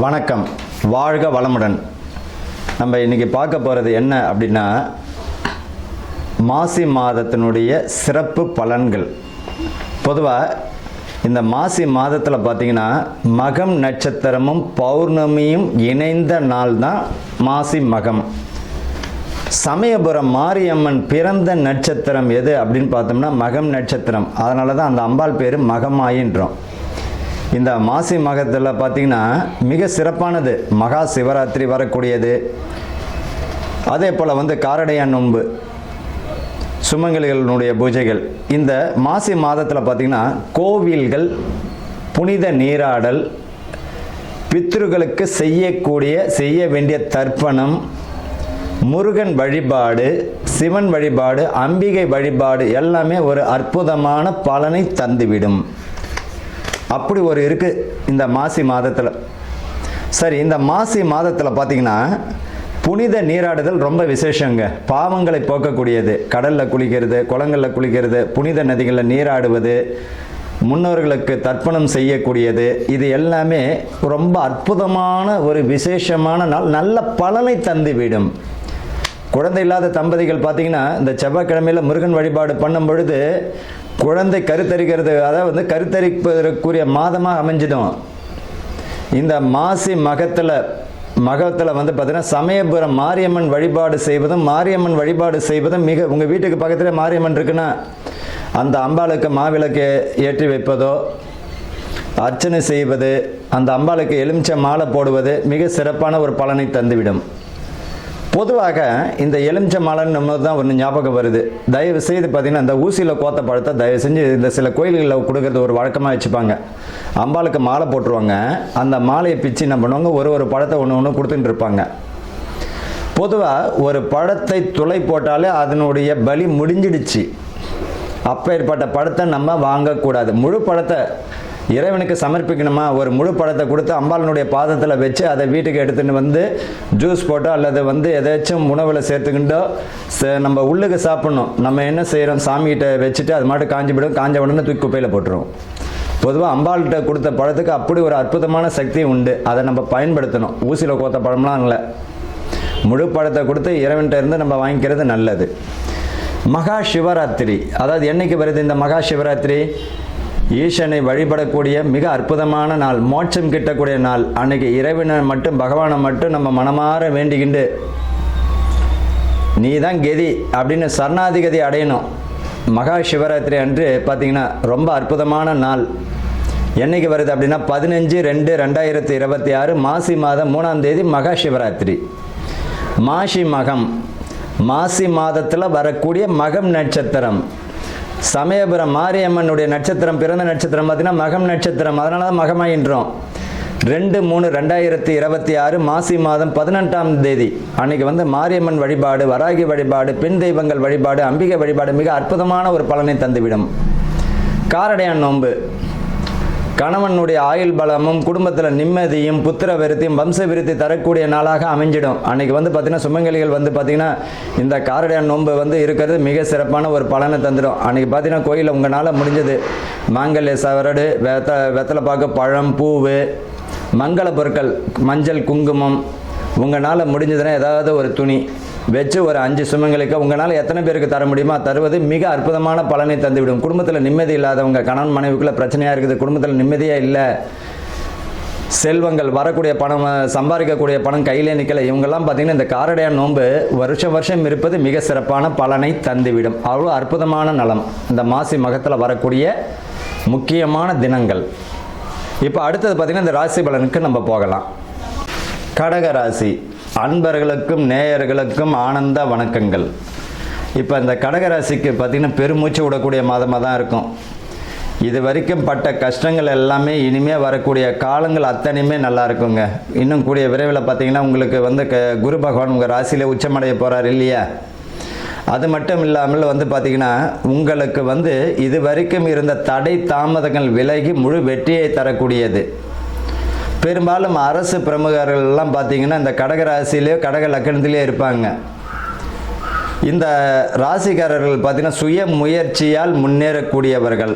வணக்கம், வாழ்க வளமுடன். நம்ம இன்றைக்கி பார்க்க போகிறது என்ன அப்படின்னா, மாசி மாதத்தினுடைய சிறப்பு பலன்கள். பொதுவாக இந்த மாசி மாதத்தில் பார்த்திங்கன்னா மகம் நட்சத்திரமும் பௌர்ணமியும் இணைந்த நாள் தான் மாசி மகம். சமயபுரம் மாரியம்மன் பிறந்த நட்சத்திரம் எது அப்படின்னு பார்த்தோம்னா மகம் நட்சத்திரம். அதனால தான் அந்த அம்பாள் பேர் மகமாயின்றோம். இந்த மாசி மகத்தில் பார்த்திங்கன்னா மிக சிறப்பானது மகா சிவராத்திரி வரக்கூடியது. அதே போல் காரடையான் நோன்பு, சுமங்கலிகளுடைய பூஜைகள். இந்த மாசி மாதத்தில் பார்த்திங்கன்னா கோவில்கள், புனித நீராடல், பித்ருக்களுக்கு செய்ய வேண்டிய தர்ப்பணம், முருகன் வழிபாடு, சிவன் வழிபாடு, அம்பிகை வழிபாடு எல்லாமே ஒரு அற்புதமான பலனை தந்துவிடும். அப்படி ஒரு இருக்குது இந்த மாசி மாதத்தில். சரி, இந்த மாசி மாதத்தில் பார்த்திங்கன்னா புனித நீராடுதல் ரொம்ப விசேஷங்க. பாவங்களை போக்கக்கூடியது. கடலில் குளிக்கிறது, குளங்களில் குளிக்கிறது, புனித நதிகளில் நீராடுவது, முன்னோர்களுக்கு தர்ப்பணம் செய்யக்கூடியது, இது எல்லாமே ரொம்ப அற்புதமான ஒரு விசேஷமான நாள். நல்ல பலனை தந்துவிடும். குழந்தை இல்லாத தம்பதிகள் பார்த்திங்கன்னா இந்த செவ்வாய்க்கிழமையில் முருகன் வழிபாடு பண்ணும் பொழுது குழந்தை கருத்தரிக்கிறது, அதாவது கருத்தரிப்பதற்குரிய மாதமாக அமைஞ்சிடும். இந்த மாசி மகத்தில் பார்த்திங்கன்னா சமயபுரம் மாரியம்மன் வழிபாடு செய்வதும் மிக, உங்கள் வீட்டுக்கு பக்கத்தில் மாரியம்மன் இருக்குன்னா அந்த அம்பாளுக்கு மாவிளக்கு ஏற்றி வைப்பதோ, அர்ச்சனை செய்வது, அந்த அம்பாளுக்கு எலுமிச்சை மாலை போடுவது மிக சிறப்பான ஒரு பலனை தந்துவிடும். பொதுவாக இந்த எலுமிச்சை மாலைன்னு நம்ம தான் ஒன்று ஞாபகம் வருது. தயவு செய்து பார்த்திங்கன்னா இந்த ஊசியில் கோத்த பழத்தை தயவு செஞ்சு இந்த சில கோயில்களில் கொடுக்கறது ஒரு வழக்கமாக வச்சுப்பாங்க. அம்பாளுக்கு மாலை போட்டுருவாங்க. அந்த மாலையை பிச்சு என்ன பண்ணுவாங்க, ஒரு பழத்தை ஒன்று கொடுத்துட்டு இருப்பாங்க. பொதுவாக ஒரு பழத்தை துளை போட்டாலே அதனுடைய பலி முடிஞ்சிடுச்சு. அப்பேற்பட்ட பழத்தை நம்ம வாங்கக்கூடாது. முழு பழத்தை இறைவனுக்கு சமர்ப்பிக்கணுமா, ஒரு முழு பழத்தை கொடுத்து அம்பாளனுடைய பாதத்தில் வச்சு அதை வீட்டுக்கு எடுத்துகிட்டு ஜூஸ் போட்டோ அல்லது எதாச்சும் உணவில் சேர்த்துக்கிட்டோ நம்ம உள்ளுக்கு சாப்பிட்ணும். நம்ம என்ன செய்கிறோம், சாமிகிட்ட வச்சுட்டு அது மாட்டு காஞ்சி விடும். காஞ்ச உடனே தூக்கி குப்பையில் போட்டுருவோம். பொதுவாக அம்பாள்கிட்ட கொடுத்த பழத்துக்கு அப்படி ஒரு அற்புதமான சக்தி உண்டு. அதை நம்ம பயன்படுத்தணும். ஊசியில் கோத்த பழம்லாம் இல்லை, முழு பழத்தை கொடுத்து இறைவன்கிட்ட இருந்து நம்ம வாங்கிக்கிறது நல்லது. மகா சிவராத்திரி, அதாவது என்னைக்கு வருது இந்த மகா சிவராத்திரி? ஈசனை வழிபடக்கூடிய மிக அற்புதமான நாள், மோட்சம் கிட்டக்கூடிய நாள். அன்னைக்கு இறைவனை மட்டும், பகவானை மட்டும் நம்ம மனமாற வேண்டிக்கிண்டு நீ தான் கதி அப்படின்னு சரணாதிகதி அடையணும். மகா சிவராத்திரி அன்று பார்த்திங்கன்னா ரொம்ப அற்புதமான நாள். என்னைக்கு வருது அப்படின்னா 15/2/2026 மாசி மாதம் 3ஆம் தேதி மகா சிவராத்திரி. மாசி மகம், மாசி மாதத்தில் வரக்கூடிய மகம் நட்சத்திரம். சமயபுரம் மாரியம்மனுடைய நட்சத்திரம், பிறந்த நட்சத்திரம் பார்த்திங்கன்னா மகம் நட்சத்திரம். அதனால தான் மகமாயின்றோம். 2/3/2026 மாசி மாதம் 18ஆம் தேதி அன்னைக்கு மாரியம்மன் வழிபாடு, வராகி வழிபாடு, பெண் தெய்வங்கள் வழிபாடு, அம்பிகை வழிபாடு மிக அற்புதமான ஒரு பலனை தந்துவிடும். காரடையான் நோன்பு, கணவனுடைய ஆயுள் பலமும் குடும்பத்தில் நிம்மதியும் புத்திர விருத்தியும் வம்ச விருத்தி தரக்கூடிய நாளாக அமைஞ்சிடும். அன்றைக்கி பார்த்திங்கன்னா சுமங்கலிகள் பார்த்திங்கன்னா இந்த காரடையான் நோன்பு இருக்கிறது மிக சிறப்பான ஒரு பலனை தந்துடும். அன்றைக்கி பார்த்திங்கன்னா கோயிலில் உங்களால் முடிஞ்சது மாங்கல்ய சவரடு, வெத்தலை பாக்கு, பழம், பூவு, மங்கள பொருட்கள், மஞ்சள், குங்குமம், உங்களால் முடிஞ்சதுன்னா ஏதாவது ஒரு துணி வச்சு ஒரு 5 சுமங்களுக்கு உங்களால் எத்தனை பேருக்கு தர முடியுமோ தருவது மிக அற்புதமான பலனை தந்துவிடும். குடும்பத்தில் நிம்மதி இல்லாதவங்க, கணவன் மனைவிக்குள்ளே பிரச்சனையாக இருக்குது, குடும்பத்தில் நிம்மதியாக இல்லை, செல்வங்கள் வரக்கூடிய பணம், சம்பாதிக்கக்கூடிய பணம் கையிலே நிற்கலை, இவங்கெல்லாம் பார்த்திங்கன்னா இந்த காரடையான் நோன்பு வருஷம் இருப்பது மிக சிறப்பான பலனை தந்துவிடும். அவ்வளோ அற்புதமான நலம் இந்த மாசி மகத்தில் வரக்கூடிய முக்கியமான தினங்கள். இப்போ அடுத்தது பார்த்திங்கன்னா இந்த ராசி பலனுக்கு நம்ம போகலாம். கடக ராசி அன்பர்களுக்கும் நேயர்களுக்கும் ஆனந்த வணக்கங்கள். இப்போ இந்த கடகராசிக்கு பார்த்திங்கன்னா பெருமூச்சு விடக்கூடிய மாதமாக தான் இருக்கும். இது வரைக்கும் பட்ட கஷ்டங்கள் எல்லாமே இனிமேல் வரக்கூடிய காலங்கள் அத்தனையுமே நல்லா இருக்குங்க. இன்னும் கூடிய விரைவில் பார்த்திங்கன்னா உங்களுக்கு குரு பகவான் உங்கள் ராசியில் உச்சமடைய போகிறார் இல்லையா? அது மட்டும் இல்லாமல் பார்த்திங்கன்னா உங்களுக்கு இது வரைக்கும் இருந்த தடை தாமதங்கள் விலகி முழு வெற்றியை தரக்கூடியது. பெரும்பாலும் அரசு பிரமுகர்கள்லாம் பார்த்திங்கன்னா இந்த கடகராசிலேயோ கடக லக்கணத்திலே இருப்பாங்க. இந்த ராசிக்காரர்கள் பார்த்திங்கன்னா சுய முயற்சியால் முன்னேறக்கூடியவர்கள்.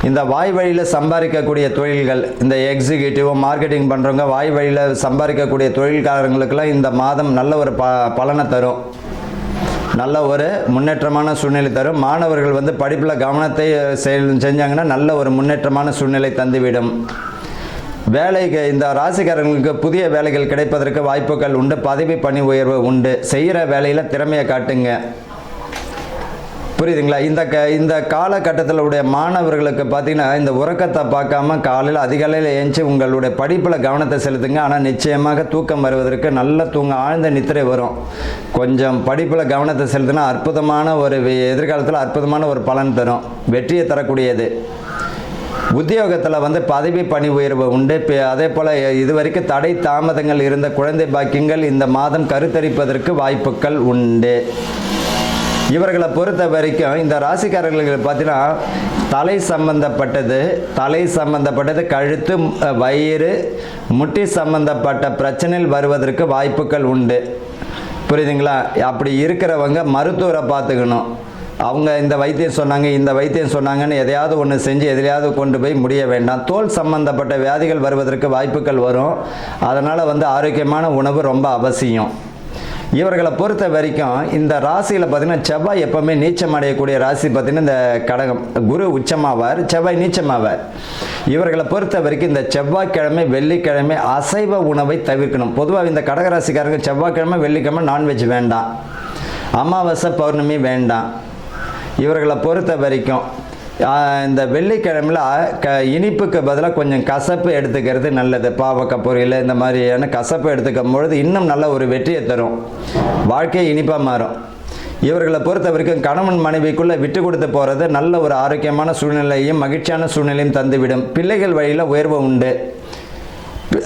இந்த வாய் வழியில் சம்பாதிக்கக்கூடிய தொழில்கள், இந்த எக்ஸிக்யூட்டிவ் மார்க்கெட்டிங் பண்ணுறவங்க வாய் வழியில் சம்பாதிக்கக்கூடிய தொழில்காரங்களுக்கெல்லாம் இந்த மாதம் நல்ல ஒரு பலனை தரும், நல்ல ஒரு முன்னேற்றமான சூழ்நிலை தரும். மாணவர்கள் வந்து படிப்பில் கவனத்தை செஞ்சாங்கன்னா நல்ல ஒரு முன்னேற்றமான சூழ்நிலை தந்துவிடும். வேலைக்கு இந்த ராசிக்காரர்களுக்கு புதிய வேலைகள் கிடைப்பதற்கு வாய்ப்புகள் உண்டு. பதவி பணி உயர்வு உண்டு. செய்கிற வேலையில் திறமையை காட்டுங்க. புரியுதுங்களா? இந்த காலகட்டத்தில் உடைய மாணவர்களுக்கு பார்த்தீங்கன்னா இந்த உறக்கத்தை பார்க்காம காலையில் அதிகாலையில் ஏஞ்சி உங்களுடைய படிப்பில் கவனத்தை செலுத்துங்க. ஆனால் நிச்சயமாக தூக்கம் வருவதற்கு நல்ல ஆழ்ந்த நித்திரை வரும். கொஞ்சம் படிப்பில் கவனத்தை செலுத்தினா அற்புதமான ஒரு எதிர்காலத்தில் அற்புதமான ஒரு பலன் தரும், வெற்றியை தரக்கூடியது. உத்தியோகத்தில் வந்து பதவி பணி உயர்வு உண்டு. அதே போல் இதுவரைக்கும் தடை தாமதங்கள் இருந்த குழந்தை பாக்கியங்கள் இந்த மாதம் கருத்தரிப்பதற்கு வாய்ப்புகள் உண்டு. இவர்களை பொறுத்த வரைக்கும் இந்த ராசிக்காரர்களுக்கு பார்த்தீங்கன்னா தலை சம்பந்தப்பட்டது கழுத்து, வயிறு, முட்டி சம்பந்தப்பட்ட பிரச்சனைகள் வருவதற்கு வாய்ப்புகள் உண்டு. புரியுதுங்களா? அப்படி இருக்கிறவங்க மருத்துவரை பார்த்துக்கணும். அவங்க இந்த வைத்தியம் சொன்னாங்க, இந்த வைத்தியம் சொன்னாங்கன்னு எதையாவது ஒன்று செஞ்சு எதிலையாவது கொண்டு போய் முடிய வேண்டாம். தோல் சம்பந்தப்பட்ட வியாதிகள் வருவதற்கு வாய்ப்புகள் வரும். அதனால் வந்து ஆரோக்கியமான உணவு ரொம்ப அவசியம். இவர்களை பொறுத்த வரைக்கும் இந்த ராசியில் பார்த்தீங்கன்னா செவ்வாய் எப்போவுமே நீச்சம் அடையக்கூடிய ராசி பார்த்தீங்கன்னா இந்த கடகம். குரு உச்சமாவார், செவ்வாய் நீச்சமாவார். இவர்களை பொறுத்த வரைக்கும் இந்த செவ்வாய்க்கிழமை வெள்ளிக்கிழமை அசைவ உணவை தவிர்க்கணும். பொதுவாக இந்த கடகராசிக்காரங்க செவ்வாய்க்கிழமை வெள்ளிக்கிழமை நான்வெஜ் வேண்டாம், அமாவாசை பௌர்ணமி வேண்டாம். இவர்களை பொறுத்த வரைக்கும் இந்த வெள்ளிக்கிழமையில் இனிப்புக்கு பதிலாக கொஞ்சம் கசப்பு எடுத்துக்கிறது நல்லது. பாவக்காய் பொரியல் இந்த மாதிரியான கசப்பு எடுத்துக்கும் பொழுது இன்னும் நல்ல ஒரு வெற்றியை தரும், வாழ்க்கையை இனிப்பாக மாறும். இவர்களை பொறுத்த வரைக்கும் கணவன் மனைவிக்குள்ளே விட்டு கொடுத்து போகிறது நல்ல ஒரு ஆரோக்கியமான சூழ்நிலையும் மகிழ்ச்சியான சூழ்நிலையும் தந்துவிடும். பிள்ளைகள் வழியில் உயர்வு உண்டு.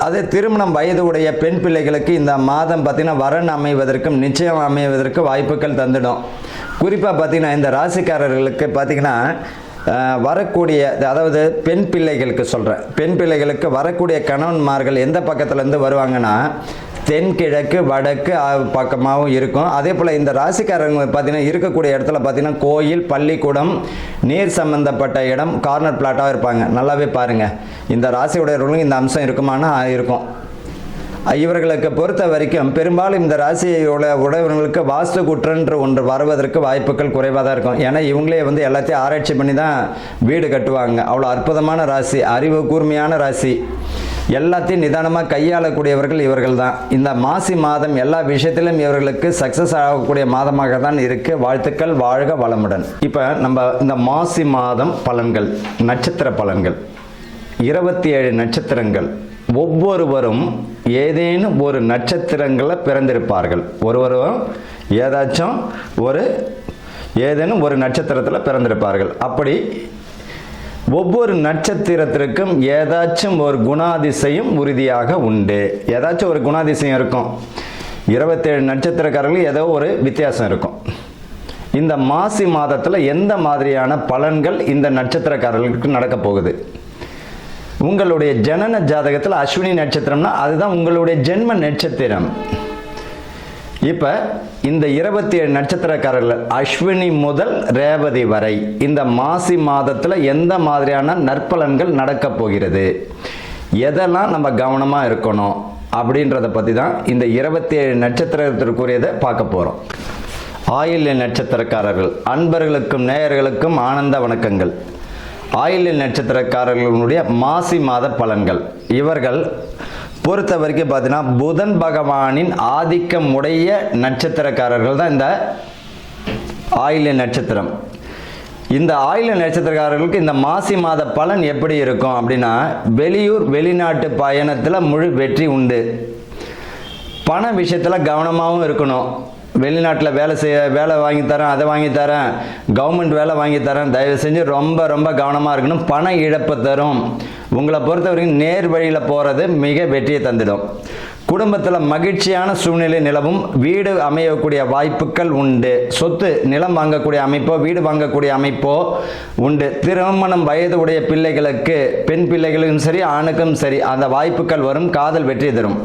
அதே திருமணம் வயது உடைய பெண் பிள்ளைகளுக்கு இந்த மாதம் பார்த்திங்கன்னா வரன் அமைவதற்கும் நிச்சயம் அமைவதற்கு வாய்ப்புகள் தந்துடும். குறிப்பாக பார்த்திங்கன்னா இந்த ராசிக்காரர்களுக்கு பார்த்திங்கன்னா வரக்கூடிய, அதாவது பெண் பிள்ளைகளுக்கு சொல்கிறேன், பெண் பிள்ளைகளுக்கு வரக்கூடிய கணவன்மார்கள் எந்த பக்கத்துலேருந்து வருவாங்கன்னா தென்கிழக்கு வடக்கு பக்கமாகவும் இருக்கும். அதே போல் இந்த ராசிக்காரங்க பார்த்தீங்கன்னா இருக்கக்கூடிய இடத்துல பார்த்தீங்கன்னா கோயில், பள்ளிக்கூடம், நீர் சம்பந்தப்பட்ட இடம், கார்னர் பிளாட்டாக இருப்பாங்க. நல்லாவே பாருங்கள், இந்த ராசியுடையவர்களும் இந்த அம்சம் இருக்குமானா இருக்கும். இவர்களுக்கு பொறுத்த வரைக்கும் பெரும்பாலும் இந்த ராசியோட உடையவர்களுக்கு வாஸ்து குற்றன்று ஒன்று வருவதற்கு வாய்ப்புகள் குறைவாக தான் இருக்கும். ஏன்னா இவங்களே வந்து எல்லாத்தையும் ஆராய்ச்சி பண்ணி தான் வீடு கட்டுவாங்க. அவ்வளோ அற்புதமான ராசி, அறிவு கூர்மையான ராசி, எல்லாத்தையும் நிதானமாக கையாளக்கூடியவர்கள் இவர்கள் தான். இந்த மாசி மாதம் எல்லா விஷயத்திலும் இவர்களுக்கு சக்ஸஸ் ஆகக்கூடிய மாதமாக தான் இருக்குது. வாழ்த்துக்கள், வாழ்க வளமுடன். இப்போ நம்ம இந்த மாசி மாதம் பலன்கள், நட்சத்திர பலன்கள், 27 நட்சத்திரங்கள். ஒவ்வொருவரும் ஏதேனும் ஒரு நட்சத்திரங்களில் பிறந்திருப்பார்கள். ஒருவரும் ஏதேனும் ஒரு நட்சத்திரத்தில் பிறந்திருப்பார்கள். அப்படி ஒவ்வொரு நட்சத்திரத்திற்கும் ஏதாச்சும் ஒரு குணாதிசயம் உறுதியாக உண்டு. ஏதாச்சும் ஒரு குணாதிசயம் இருக்கும். 27 நட்சத்திரக்காரர்கள் ஏதோ ஒரு வித்தியாசம் இருக்கும். இந்த மாசி மாதத்தில் எந்த மாதிரியான பலன்கள் இந்த நட்சத்திரக்காரர்களுக்கு நடக்க போகுது? உங்களுடைய ஜனன ஜாதகத்தில் அஸ்வினி நட்சத்திரம்னா அதுதான் உங்களுடைய ஜென்ம நட்சத்திரம். இப்போ இந்த 27 நட்சத்திரக்காரர்கள் அஸ்வினி முதல் ரேவதி வரை இந்த மாசி மாதத்தில் எந்த மாதிரியான நற்பலன்கள் நடக்க போகிறது, எதெல்லாம் நம்ம கவனமாக இருக்கணும் அப்படின்றத பற்றி தான் இந்த 27 நட்சத்திரத்திற்குரியதை பார்க்க போகிறோம். ஆயில்ய நட்சத்திரக்காரர்கள் அன்பர்களுக்கும் நேயர்களுக்கும் ஆனந்த வணக்கங்கள். ஆயில்ய நட்சத்திரக்காரர்களுடைய மாசி மாத பலன்கள். இவர்கள் பொறுத்த வரைக்கும் பார்த்தீங்கன்னா புதன் பகவானின் ஆதிக்கம் உடைய நட்சத்திரக்காரர்கள் தான் இந்த ஆயில்ய நட்சத்திரம். இந்த ஆயில்ய நட்சத்திரக்காரர்களுக்கு இந்த மாசி மாத பலன் எப்படி இருக்கும் அப்படின்னா, வெளியூர் வெளிநாட்டு பயணத்தில் முழு வெற்றி உண்டு. பண விஷயத்தில் கவனமாகவும் இருக்கணும். வெளிநாட்டில் வேலை வாங்கித்தரேன், அதை வாங்கித்தரேன், கவர்மெண்ட் வேலை வாங்கித்தரேன், தயவு செஞ்சு ரொம்ப கவனமாக இருக்கணும். பண இழப்பு தரும். உங்களை பொறுத்த வரைக்கும் நேர் வழியில் போகிறது மிக வெற்றியை தந்துடும். குடும்பத்தில் மகிழ்ச்சியான சூழ்நிலை நிலவும். வீடு அமையக்கூடிய வாய்ப்புகள் உண்டு. சொத்து, நிலம் வாங்கக்கூடிய அமைப்போ வீடு வாங்கக்கூடிய அமைப்போ உண்டு. திருமணம் வயது உடைய பிள்ளைகளுக்கு, பெண் பிள்ளைகளுக்கும் சரி ஆணுக்கும் சரி அந்த வாய்ப்புகள் வரும். காதல் வெற்றி தரும்.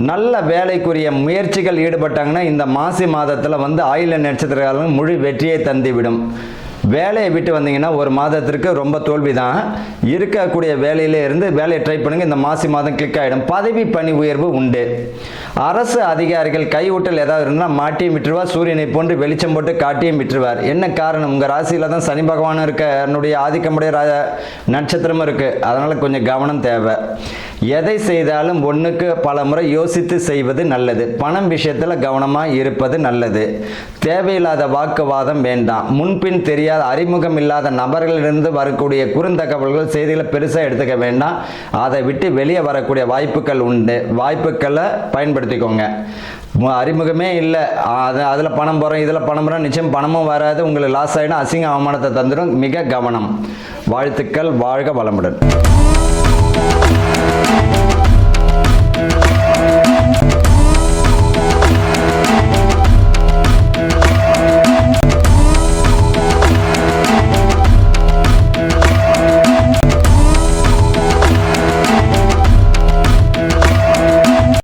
நல்ல வேலைக்குரிய முயற்சிகள் ஈடுபட்டாங்கன்னா இந்த மாசி மாதத்தில் ஆயில்ய நட்சத்திரக்காரர்கள் முழு வெற்றியை தந்துவிடும். வேலையை விட்டு வந்தீங்கன்னா ஒரு மாதத்திற்கு ரொம்ப தோல்வி தான். இருக்கக்கூடிய வேலையில இருந்து வேலையை ட்ரை பண்ணுங்க. இந்த மாசி மாதம் கிளிக் ஆகிடும். பதவி பணி உயர்வு உண்டு. அரசு அதிகாரிகள் கையூட்டல் ஏதாவது இருந்தால் மாட்டியும் விட்டுருவார். சூரியனை போன்று வெளிச்சம் போட்டு காட்டியும் விட்டுருவார். என்ன காரணம்? உங்கள் ராசியில் தான் சனி பகவானும் இருக்க, என்னுடைய ஆதிக்கமுடைய நட்சத்திரமும் இருக்கு. அதனால கொஞ்சம் கவனம் தேவை. எதை செய்தாலும் ஒன்றுக்கு பல முறை யோசித்து செய்வது நல்லது. பணம் விஷயத்தில் கவனமாக இருப்பது நல்லது. தேவையில்லாத வாக்குவாதம் வேண்டாம். முன்பின் தெரியாத அறிமுகம் இல்லாத நபர்களிலிருந்து வரக்கூடிய குறுந்தகவல்கள் செய்திகளை பெருசாக எடுத்துக்க வேண்டாம். அதை விட்டு வெளியே வரக்கூடிய வாய்ப்புகள் உண்டு. வாய்ப்புகளை பயன்படுத்திக்கோங்க. அறிமுகமே இல்லை, அதில் பணம் போகிறோம் இதில் பணம் போகிறோம், நிச்சயம் பணமும் வராது. உங்களுக்கு லாஸ் ஆகிடும், அசிங்க அவமானத்தை தந்துடும். மிக கவனம். வாழ்த்துக்கள். வாழ்க வளமுடன்.